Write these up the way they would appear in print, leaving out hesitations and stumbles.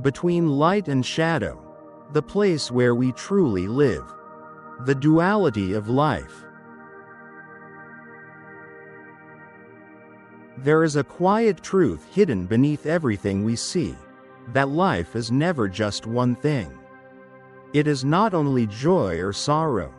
between light and shadow, the place where we truly live. The duality of life. There is a quiet truth hidden beneath everything we see, that life is never just one thing. It is not only joy or sorrow,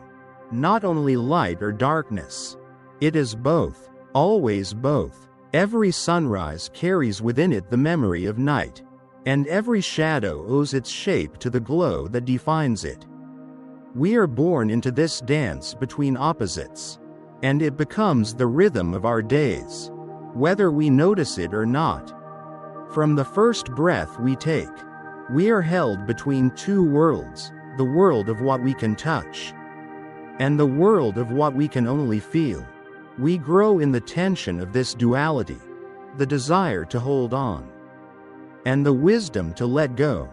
not only light or darkness. It is both, always both. Every sunrise carries within it the memory of night, and every shadow owes its shape to the glow that defines it. We are born into this dance between opposites, and it becomes the rhythm of our days, whether we notice it or not. From the first breath we take, we are held between two worlds, the world of what we can touch, and the world of what we can only feel. We grow in the tension of this duality, the desire to hold on, and the wisdom to let go.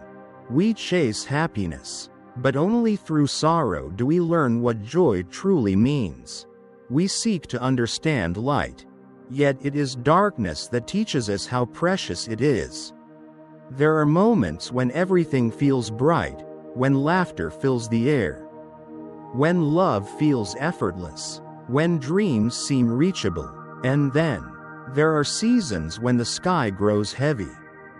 We chase happiness, but only through sorrow do we learn what joy truly means. We seek to understand light, yet it is darkness that teaches us how precious it is. There are moments when everything feels bright, when laughter fills the air, when love feels effortless, when dreams seem reachable, and then there are seasons when the sky grows heavy,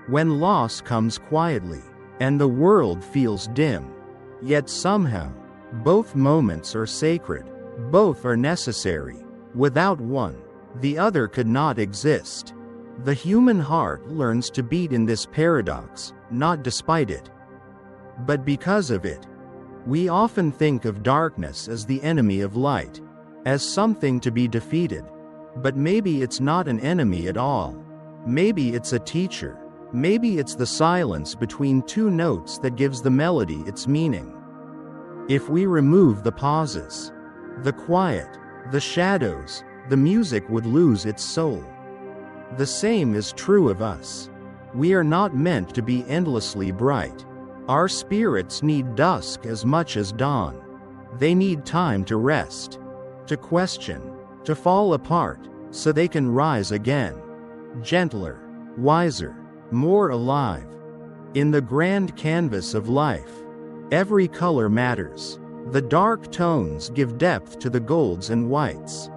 when loss comes quietly, and the world feels dim. Yet somehow, both moments are sacred, both are necessary. Without one, the other could not exist. The human heart learns to beat in this paradox, not despite it, but because of it. We often think of darkness as the enemy of light, as something to be defeated. But maybe it's not an enemy at all. Maybe it's a teacher. Maybe it's the silence between two notes that gives the melody its meaning. If we remove the pauses, the quiet, the shadows, the music would lose its soul. The same is true of us. We are not meant to be endlessly bright. Our spirits need dusk as much as dawn. They need time to rest, to question, to fall apart, so they can rise again. Gentler, wiser, more alive. In the grand canvas of life, every color matters. The dark tones give depth to the golds and whites.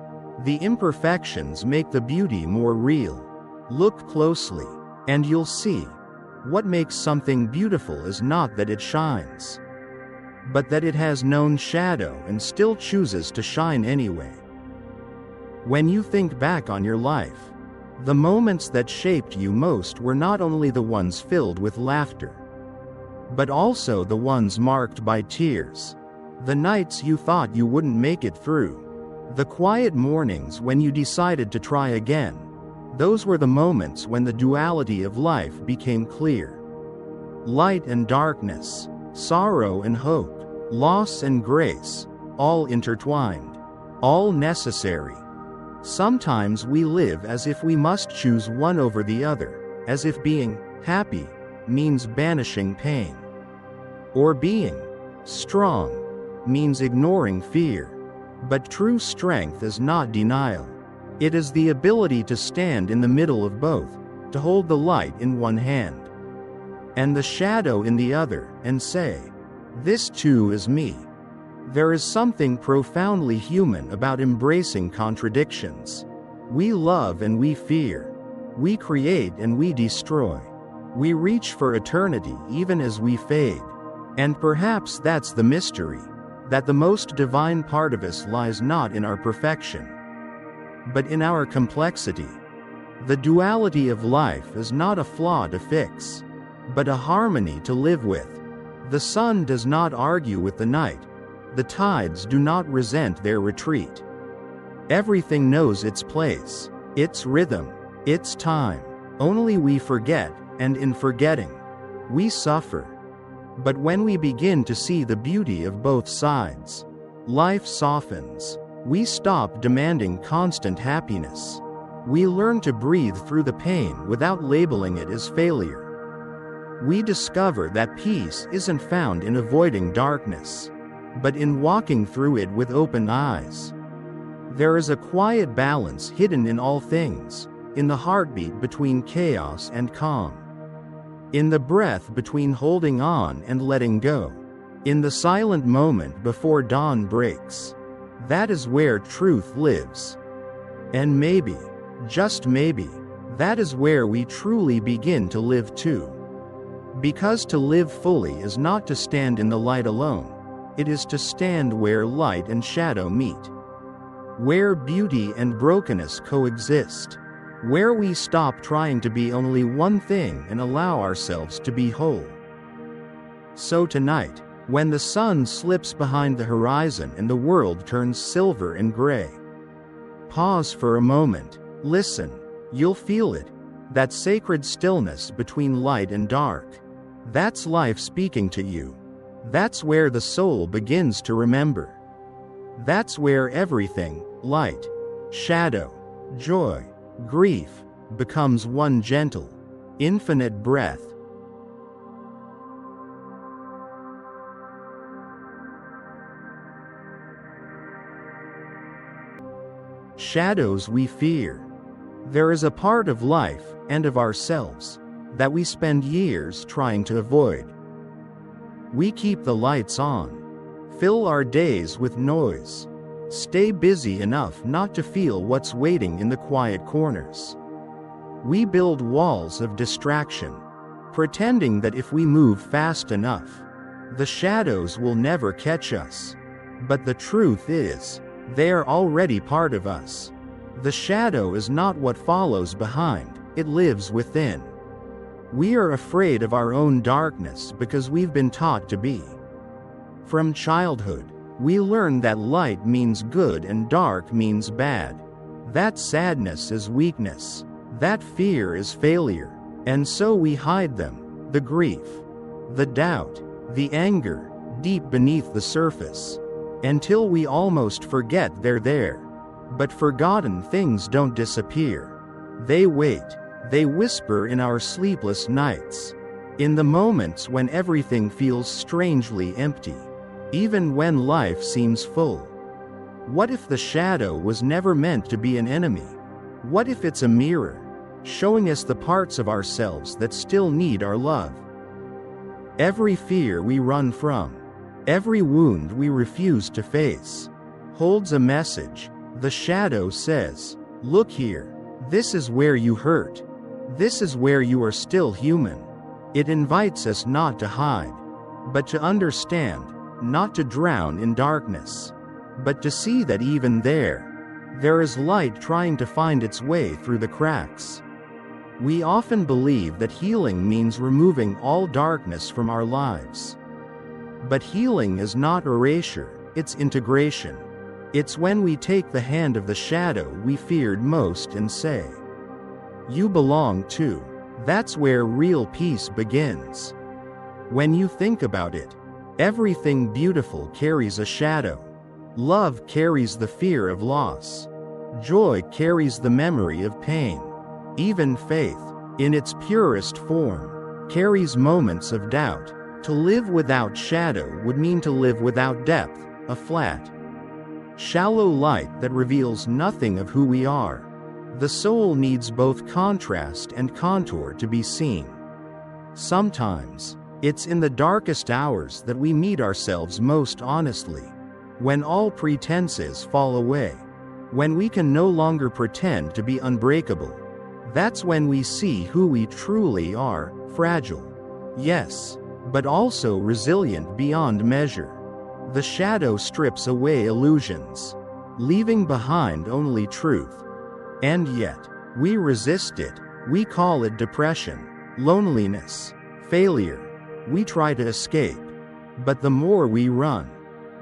The imperfections make the beauty more real. Look closely, and you'll see. What makes something beautiful is not that it shines, but that it has known shadow and still chooses to shine anyway. When you think back on your life, the moments that shaped you most were not only the ones filled with laughter, but also the ones marked by tears. The nights you thought you wouldn't make it through. The quiet mornings when you decided to try again. Those were the moments when the duality of life became clear. Light and darkness, sorrow and hope, loss and grace, all intertwined, all necessary. Sometimes we live as if we must choose one over the other, as if being happy means banishing pain, or being strong means ignoring fear. But true strength is not denial. It is the ability to stand in the middle of both, to hold the light in one hand and the shadow in the other, and say, "This too is me." There is something profoundly human about embracing contradictions. We love and we fear. We create and we destroy. We reach for eternity even as we fade. And perhaps that's the mystery, that the most divine part of us lies not in our perfection, but in our complexity. The duality of life is not a flaw to fix, but a harmony to live with. The sun does not argue with the night. The tides do not resent their retreat. Everything knows its place, its rhythm, its time. Only we forget, and in forgetting, we suffer. But when we begin to see the beauty of both sides, life softens. We stop demanding constant happiness. We learn to breathe through the pain without labeling it as failure. We discover that peace isn't found in avoiding darkness, but in walking through it with open eyes. There is a quiet balance hidden in all things, in the heartbeat between chaos and calm. in the breath between holding on and letting go, in the silent moment before dawn breaks. That is where truth lives. And maybe, just maybe, that is where we truly begin to live too. Because to live fully is not to stand in the light alone, it is to stand where light and shadow meet, where beauty and brokenness coexist, where we stop trying to be only one thing and allow ourselves to be whole. So tonight, when the sun slips behind the horizon and the world turns silver and gray, pause for a moment, listen, you'll feel it, that sacred stillness between light and dark. That's life speaking to you. That's where the soul begins to remember. That's where everything, light, shadow, joy, grief, becomes one gentle, infinite breath. Shadows we fear. There is a part of life, and of ourselves, that we spend years trying to avoid. We keep the lights on, fill our days with noise, stay busy enough not to feel what's waiting in the quiet corners. We build walls of distraction, pretending that if we move fast enough, the shadows will never catch us. But the truth is, they're already part of us. The shadow is not what follows behind, it lives within. We are afraid of our own darkness because we've been taught to be. From childhood, we learn that light means good and dark means bad. That sadness is weakness. That fear is failure. And so we hide them, the grief, the doubt, the anger, deep beneath the surface, until we almost forget they're there. But forgotten things don't disappear. They wait. They whisper in our sleepless nights, in the moments when everything feels strangely empty, even when life seems full. What if the shadow was never meant to be an enemy? What if it's a mirror, showing us the parts of ourselves that still need our love? Every fear we run from, every wound we refuse to face, holds a message. The shadow says, "Look here. This is where you hurt. This is where you are still human." It invites us not to hide, but to understand, not to drown in darkness, but to see that even there is light trying to find its way through the cracks. We often believe that healing means removing all darkness from our lives. But healing is not erasure, it's integration. It's when we take the hand of the shadow we feared most and say, "You belong too." That's where real peace begins. When you think about it, everything beautiful carries a shadow. Love carries the fear of loss. Joy carries the memory of pain. Even faith, in its purest form, carries moments of doubt. To live without shadow would mean to live without depth, a flat, shallow light that reveals nothing of who we are. The soul needs both contrast and contour to be seen. Sometimes, it's in the darkest hours that we meet ourselves most honestly. When all pretenses fall away. When we can no longer pretend to be unbreakable. That's when we see who we truly are, fragile. Yes, but also resilient beyond measure. The shadow strips away illusions, leaving behind only truth. And yet, we resist it. We call it depression, loneliness, failure. We try to escape. But the more we run,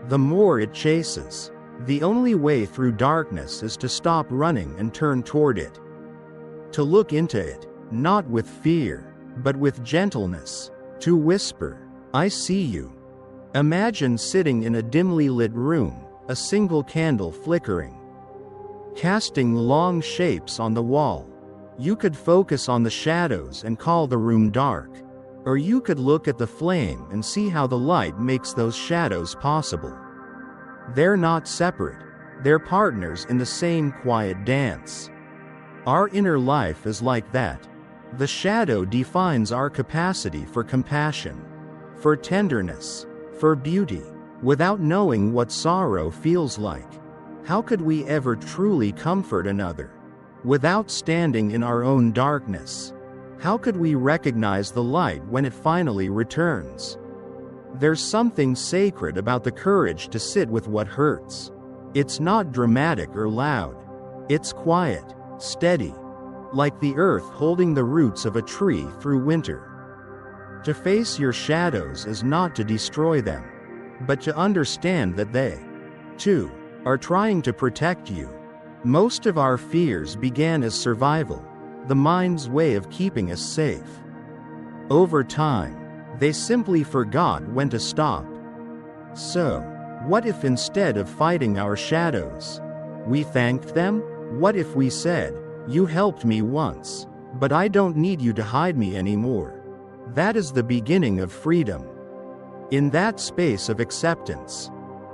the more it chases. The only way through darkness is to stop running and turn toward it. To look into it, not with fear, but with gentleness. To whisper, "I see you." Imagine sitting in a dimly lit room, a single candle flickering, casting long shapes on the wall. You could focus on the shadows and call the room dark. Or you could look at the flame and see how the light makes those shadows possible. They're not separate. They're partners in the same quiet dance. Our inner life is like that. The shadow defines our capacity for compassion, for tenderness, for beauty. Without knowing what sorrow feels like, how could we ever truly comfort another? Without standing in our own darkness, how could we recognize the light when it finally returns? There's something sacred about the courage to sit with what hurts. It's not dramatic or loud. It's quiet, steady, like the earth holding the roots of a tree through winter. To face your shadows is not to destroy them, but to understand that they, too, are trying to protect you. Most of our fears began as survival, the mind's way of keeping us safe. Over time, they simply forgot when to stop. So, what if instead of fighting our shadows, we thanked them? What if we said, "You helped me once, but I don't need you to hide me anymore"? That is the beginning of freedom. In that space of acceptance,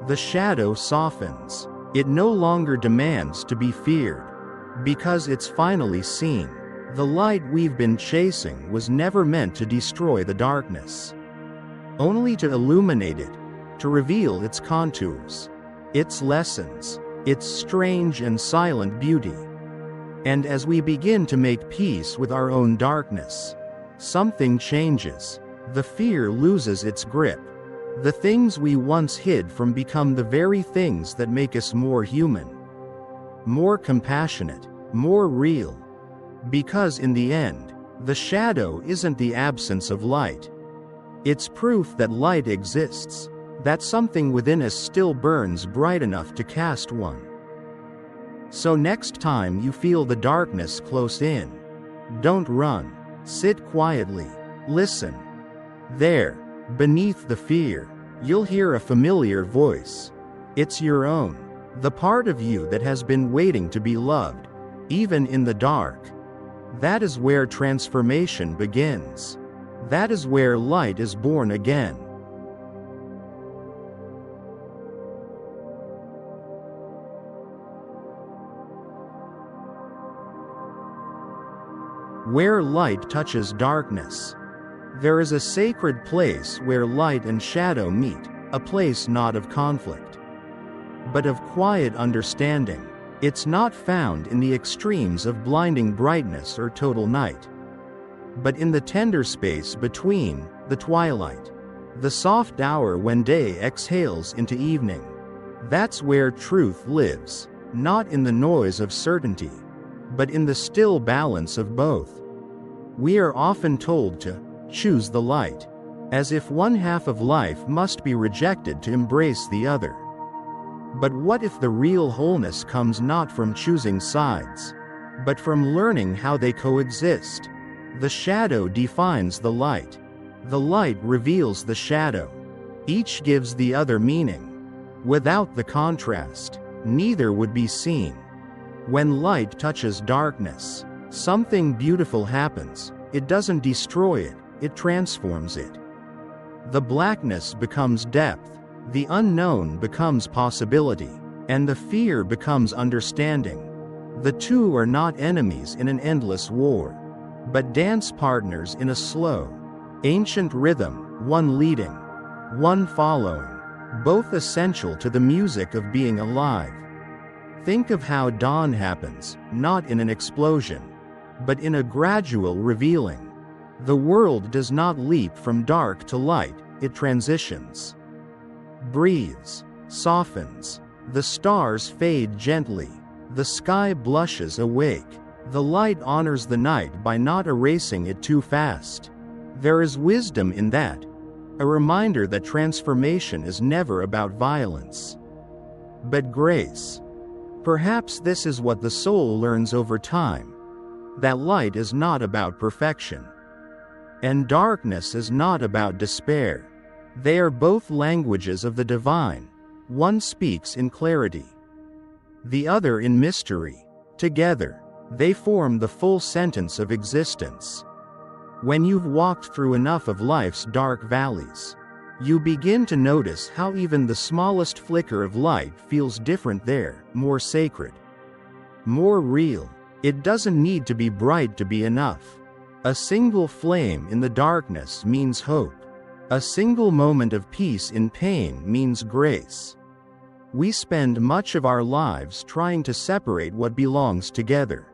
the shadow softens. It no longer demands to be feared, because it's finally seen. The light we've been chasing was never meant to destroy the darkness, only to illuminate it, to reveal its contours, its lessons, its strange and silent beauty. And as we begin to make peace with our own darkness, something changes. The fear loses its grip. The things we once hid from become the very things that make us more human, more compassionate, more real. Because in the end, the shadow isn't the absence of light. It's proof that light exists, that something within us still burns bright enough to cast one. So next time you feel the darkness close in, don't run. Sit quietly. Listen. There, beneath the fear, you'll hear a familiar voice. It's your own, the part of you that has been waiting to be loved, even in the dark. That is where transformation begins. That is where light is born again. Where light touches darkness, there is a sacred place where light and shadow meet, a place not of conflict, but of quiet understanding. It's not found in the extremes of blinding brightness or total night, but in the tender space between, the twilight, the soft hour when day exhales into evening. That's where truth lives, not in the noise of certainty, but in the still balance of both. We are often told to choose the light, as if one half of life must be rejected to embrace the other. But what if the real wholeness comes not from choosing sides, but from learning how they coexist? The shadow defines the light. The light reveals the shadow. Each gives the other meaning. Without the contrast, neither would be seen. When light touches darkness, something beautiful happens. It doesn't destroy it, it transforms it. The blackness becomes depth. The unknown becomes possibility, and the fear becomes understanding. The two are not enemies in an endless war, but dance partners in a slow, ancient rhythm, one leading, one following, both essential to the music of being alive. Think of how dawn happens, not in an explosion, but in a gradual revealing. The world does not leap from dark to light, it transitions. Breathes, softens, the stars fade gently, the sky blushes awake, the light honors the night by not erasing it too fast. There is wisdom in that, a reminder that transformation is never about violence, but grace. Perhaps this is what the soul learns over time, that light is not about perfection, and darkness is not about despair. They are both languages of the divine. One speaks in clarity, the other in mystery. Together, they form the full sentence of existence. When you've walked through enough of life's dark valleys, you begin to notice how even the smallest flicker of light feels different there, more sacred, more real. It doesn't need to be bright to be enough. A single flame in the darkness means hope. A single moment of peace in pain means grace. We spend much of our lives trying to separate what belongs together.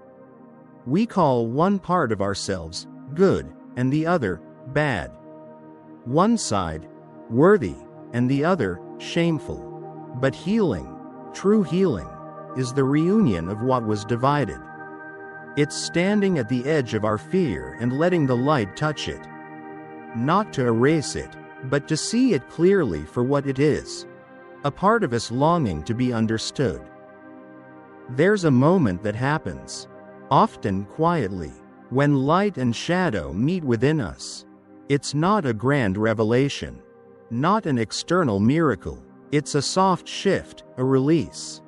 We call one part of ourselves good and the other bad. One side worthy and the other shameful. But healing, true healing, is the reunion of what was divided. It's standing at the edge of our fear and letting the light touch it. Not to erase it, but to see it clearly for what it is. A part of us longing to be understood. There's a moment that happens, often quietly, when light and shadow meet within us. It's not a grand revelation, not an external miracle. It's a soft shift, a release.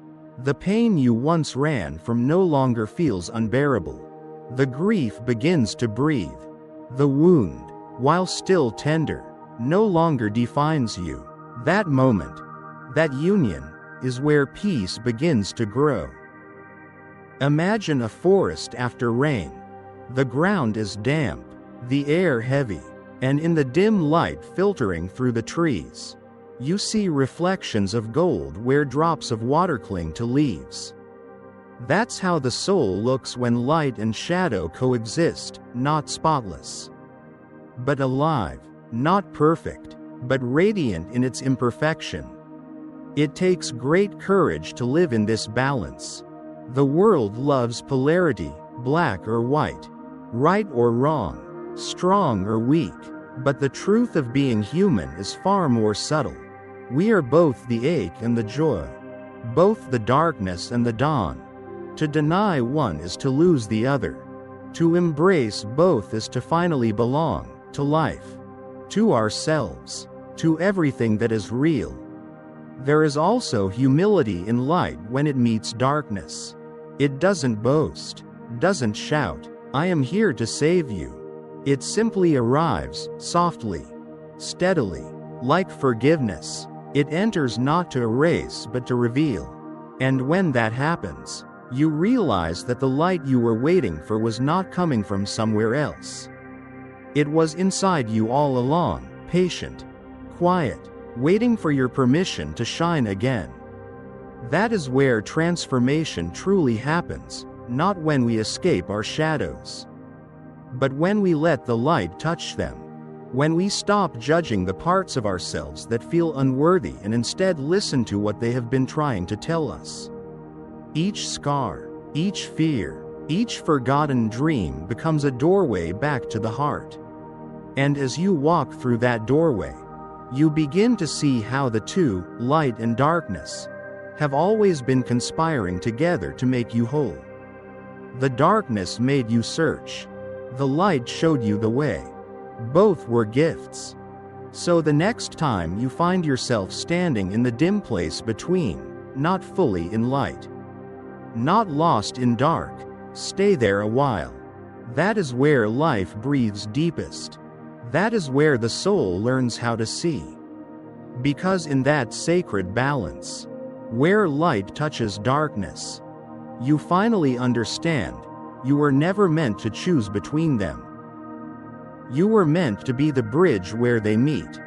The pain you once ran from no longer feels unbearable. The grief begins to breathe. The wound, while still tender, no longer defines you. That moment, that union, is where peace begins to grow. Imagine a forest after rain. The ground is damp, the air heavy, and in the dim light filtering through the trees, you see reflections of gold where drops of water cling to leaves. That's how the soul looks when light and shadow coexist, not spotless, but alive, not perfect, but radiant in its imperfection. It takes great courage to live in this balance. The world loves polarity, black or white, right or wrong, strong or weak, but the truth of being human is far more subtle. We are both the ache and the joy, both the darkness and the dawn. To deny one is to lose the other. To embrace both is to finally belong to life, to ourselves, to everything that is real. There is also humility in light when it meets darkness. It doesn't boast, doesn't shout, "I am here to save you." It simply arrives, softly, steadily, like forgiveness. It enters not to erase but to reveal. And when that happens, you realize that the light you were waiting for was not coming from somewhere else. It was inside you all along, patient, quiet, waiting for your permission to shine again. That is where transformation truly happens, not when we escape our shadows, but when we let the light touch them. When we stop judging the parts of ourselves that feel unworthy and instead listen to what they have been trying to tell us. Each scar, each fear, each forgotten dream becomes a doorway back to the heart. And as you walk through that doorway, you begin to see how the two, light and darkness, have always been conspiring together to make you whole. The darkness made you search. The light showed you the way. Both were gifts. So the next time you find yourself standing in the dim place between, not fully in light, not lost in dark, stay there a while. That is where life breathes deepest. That is where the soul learns how to see. Because in that sacred balance, where light touches darkness, you finally understand, you were never meant to choose between them. You were meant to be the bridge where they meet.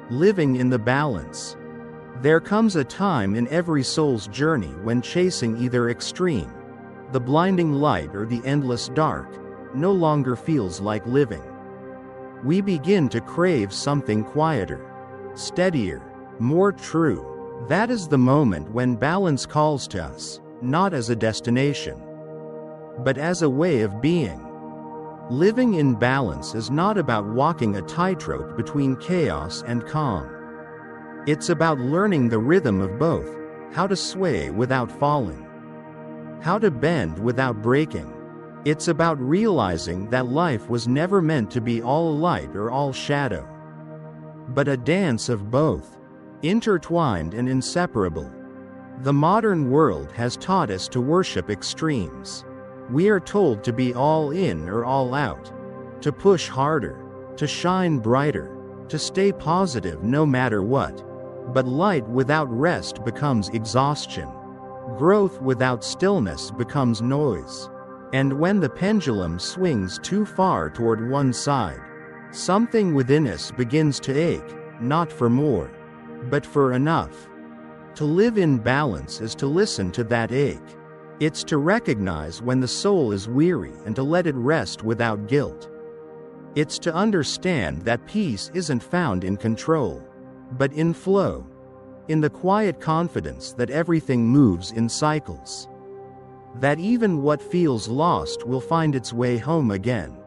Living in the balance. There comes a time in every soul's journey when chasing either extreme, the blinding light or the endless dark, no longer feels like living. We begin to crave something quieter, steadier, more true. That is the moment when balance calls to us, not as a destination, but as a way of being. Living in balance is not about walking a tightrope between chaos and calm. It's about learning the rhythm of both, how to sway without falling, how to bend without breaking. It's about realizing that life was never meant to be all light or all shadow, but a dance of both, intertwined and inseparable. The modern world has taught us to worship extremes. We are told to be all in or all out, to push harder, to shine brighter, to stay positive no matter what. But light without rest becomes exhaustion. Growth without stillness becomes noise. And when the pendulum swings too far toward one side, something within us begins to ache, not for more, but for enough. To live in balance is to listen to that ache. It's to recognize when the soul is weary and to let it rest without guilt. It's to understand that peace isn't found in control, but in flow, in the quiet confidence that everything moves in cycles. That even what feels lost will find its way home again.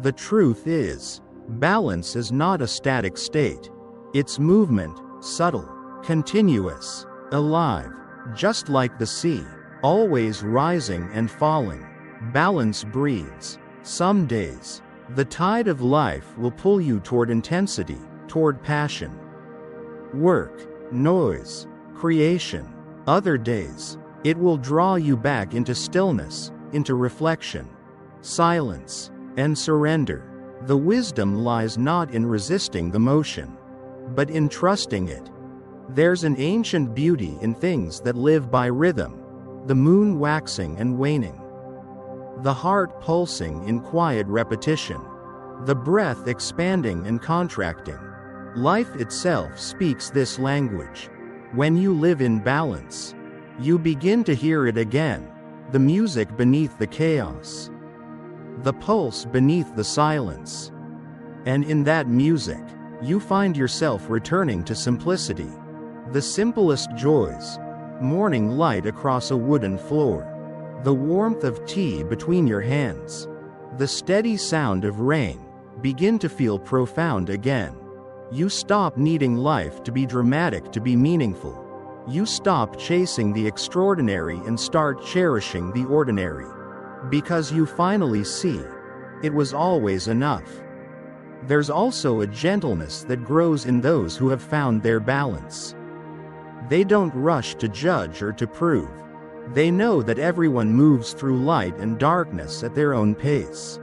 The truth is, balance is not a static state. It's movement, subtle, continuous, alive, just like the sea, always rising and falling. Balance breathes. Some days, the tide of life will pull you toward intensity, toward passion, work, noise, creation. Other days, it will draw you back into stillness, into reflection, silence, and surrender. The wisdom lies not in resisting the motion, but in trusting it. There's an ancient beauty in things that live by rhythm, the moon waxing and waning, the heart pulsing in quiet repetition, the breath expanding and contracting. Life itself speaks this language. When you live in balance, you begin to hear it again, the music beneath the chaos, the pulse beneath the silence. And in that music, you find yourself returning to simplicity. The simplest joys, morning light across a wooden floor, the warmth of tea between your hands, the steady sound of rain, begin to feel profound again. You stop needing life to be dramatic to be meaningful. You stop chasing the extraordinary and start cherishing the ordinary. Because you finally see, it was always enough. There's also a gentleness that grows in those who have found their balance. They don't rush to judge or to prove. They know that everyone moves through light and darkness at their own pace.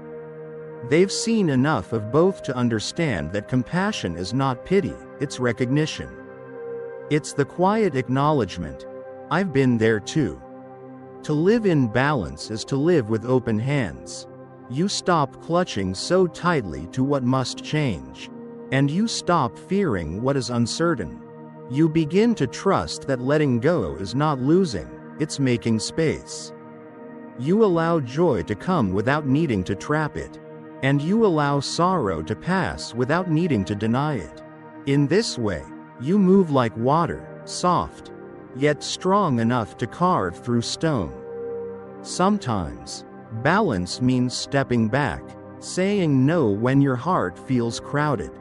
They've seen enough of both to understand that compassion is not pity, it's recognition. It's the quiet acknowledgement, I've been there too. To live in balance is to live with open hands. You stop clutching so tightly to what must change, and you stop fearing what is uncertain. You begin to trust that letting go is not losing, it's making space. You allow joy to come without needing to trap it, and you allow sorrow to pass without needing to deny it. In this way, you move like water, soft, yet strong enough to carve through stone. Sometimes, balance means stepping back, saying no when your heart feels crowded,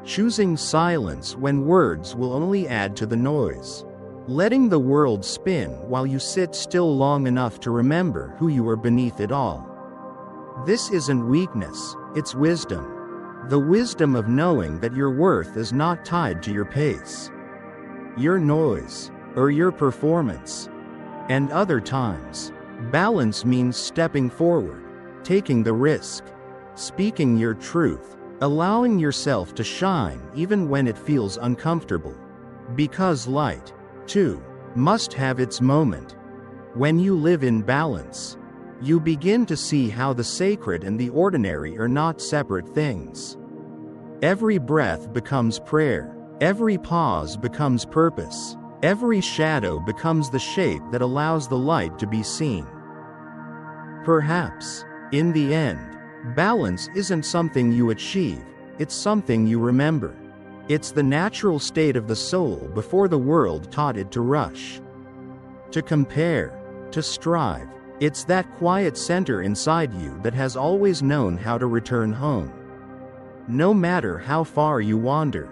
choosing silence when words will only add to the noise, letting the world spin while you sit still long enough to remember who you are beneath it all. This isn't weakness, it's wisdom. The wisdom of knowing that your worth is not tied to your pace, your noise, or your performance. And other times, balance means stepping forward, taking the risk, speaking your truth, allowing yourself to shine even when it feels uncomfortable. Because light, too, must have its moment. When you live in balance, you begin to see how the sacred and the ordinary are not separate things. Every breath becomes prayer, every pause becomes purpose, every shadow becomes the shape that allows the light to be seen. Perhaps, in the end, balance isn't something you achieve, it's something you remember. It's the natural state of the soul before the world taught it to rush, to compare, to strive. It's that quiet center inside you that has always known how to return home, no matter how far you wander.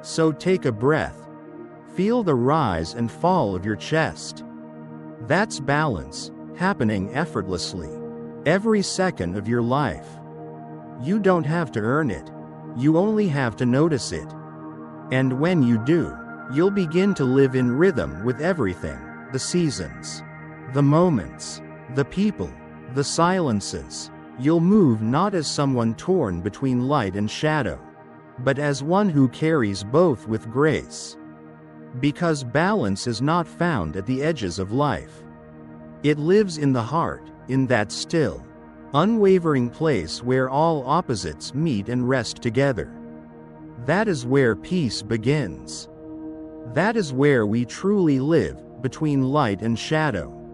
So take a breath. Feel the rise and fall of your chest. That's balance, happening effortlessly, every second of your life. You don't have to earn it. You only have to notice it. And when you do, you'll begin to live in rhythm with everything, the seasons, the moments, the people, the silences. You'll move not as someone torn between light and shadow, but as one who carries both with grace. Because balance is not found at the edges of life. It lives in the heart, in that still, unwavering place where all opposites meet and rest together. That is where peace begins. That is where we truly live, between light and shadow.